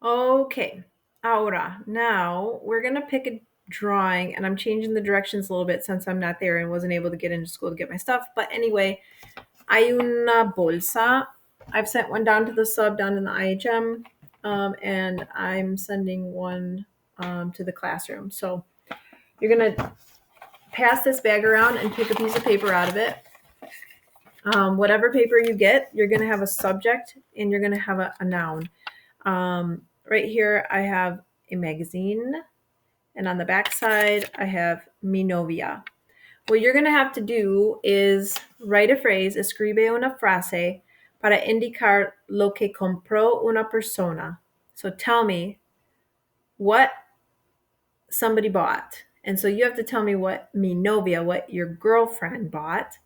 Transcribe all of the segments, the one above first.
Okay. Ahora, now we're going to pick a drawing, and I'm changing the directions a little bit since I'm not there and wasn't able to get into school to get my stuff. But anyway, hay una bolsa. I've sent one down to the sub down in the IHM, and I'm sending one to the classroom. So you're going to pass this bag around and pick a piece of paper out of it. Whatever paper you get, you're going to have a subject and you're going to have a noun. Right here, I have a magazine, and on the back side, I have mi novia. What you're going to have to do is write a phrase, escribe una frase para indicar lo que compró una persona. So tell me what somebody bought. And so you have to tell me what mi novia, what your girlfriend bought,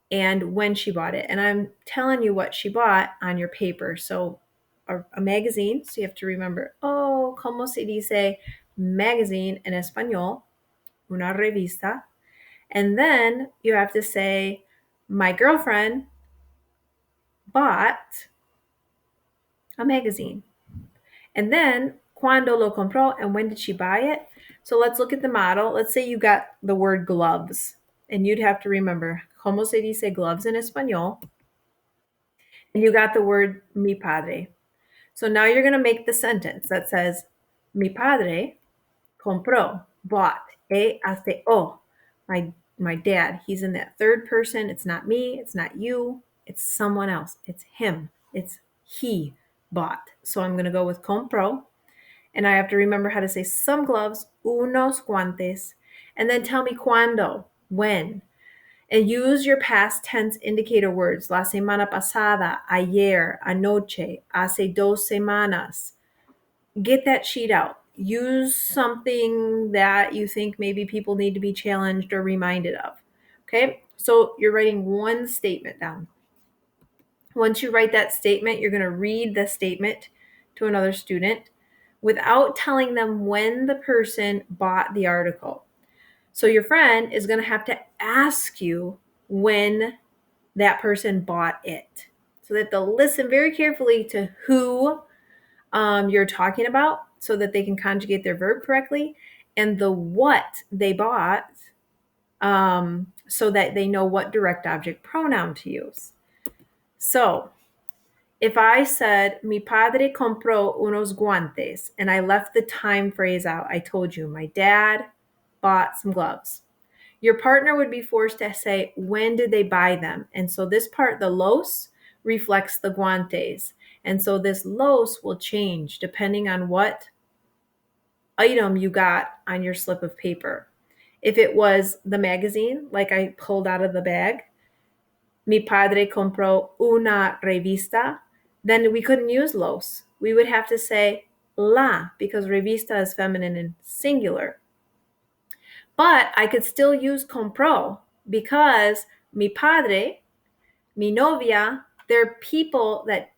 and when she bought it. And I'm telling you what she bought on your paper. So a magazine. So you have to remember, ¿cómo se dice magazine en español? Una revista. And then you have to say, my girlfriend bought a magazine. And then, cuando lo compró, and when did she buy it? So let's look at the model. Let's say you got the word gloves, and you'd have to remember, ¿cómo se dice gloves en español? And you got the word mi padre. So now you're going to make the sentence that says, mi padre compró, bought, hace o. My dad, he's in that third person. It's not me, it's not you, it's someone else. It's him. It's he bought. So I'm going to go with compró. And I have to remember how to say some gloves, unos guantes, and then tell me cuándo, when. And use your past tense indicator words. La semana pasada, ayer, anoche, hace 2 semanas. Get that sheet out. Use something that you think maybe people need to be challenged or reminded of. Okay, so you're writing one statement down. Once you write that statement, you're going to read the statement to another student without telling them when the person bought the article. So your friend is going to have to ask you when that person bought it. So that they'll listen very carefully to who you're talking about so that they can conjugate their verb correctly, and the what they bought so that they know what direct object pronoun to use. So if I said, mi padre compró unos guantes, and I left the time phrase out, I told you, my dad bought some gloves. Your partner would be forced to say, when did they buy them? And so this part, the los, reflects the guantes. And so this los will change depending on what item you got on your slip of paper. If it was the magazine, like I pulled out of the bag, mi padre compró una revista, then we couldn't use los. We would have to say la, because revista is feminine and singular. But I could still use compró because mi padre, mi novia, they're people that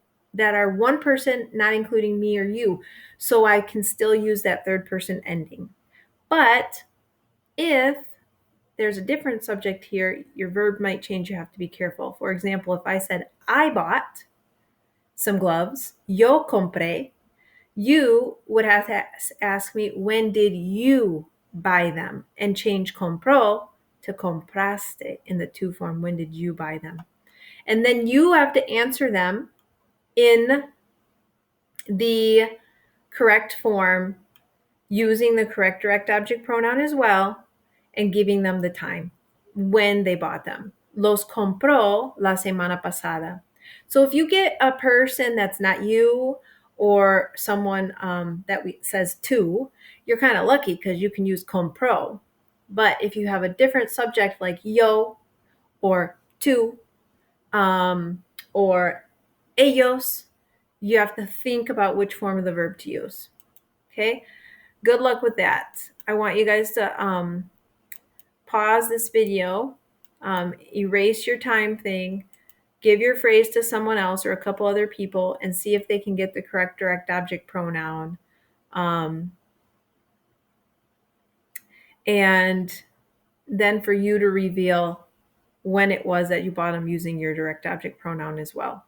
are one person, not including me or you. So I can still use that third person ending. But if there's a different subject here, your verb might change. You have to be careful. For example, if I said, I bought some gloves, yo compré, you would have to ask me, when did you buy them? And change compró to compraste in the to form. When did you buy them? And then you have to answer them in the correct form using the correct direct object pronoun as well and giving them the time when they bought them. Los compró la semana pasada. So if you get a person that's not you or someone that says to, you're kind of lucky because you can use compró. But if you have a different subject like yo or tú or ellos, you have to think about which form of the verb to use. Okay? Good luck with that. I want you guys to pause this video, erase your time thing, give your phrase to someone else or a couple other people, and see if they can get the correct direct object pronoun. And then for you to reveal when it was that you bought them using your direct object pronoun as well.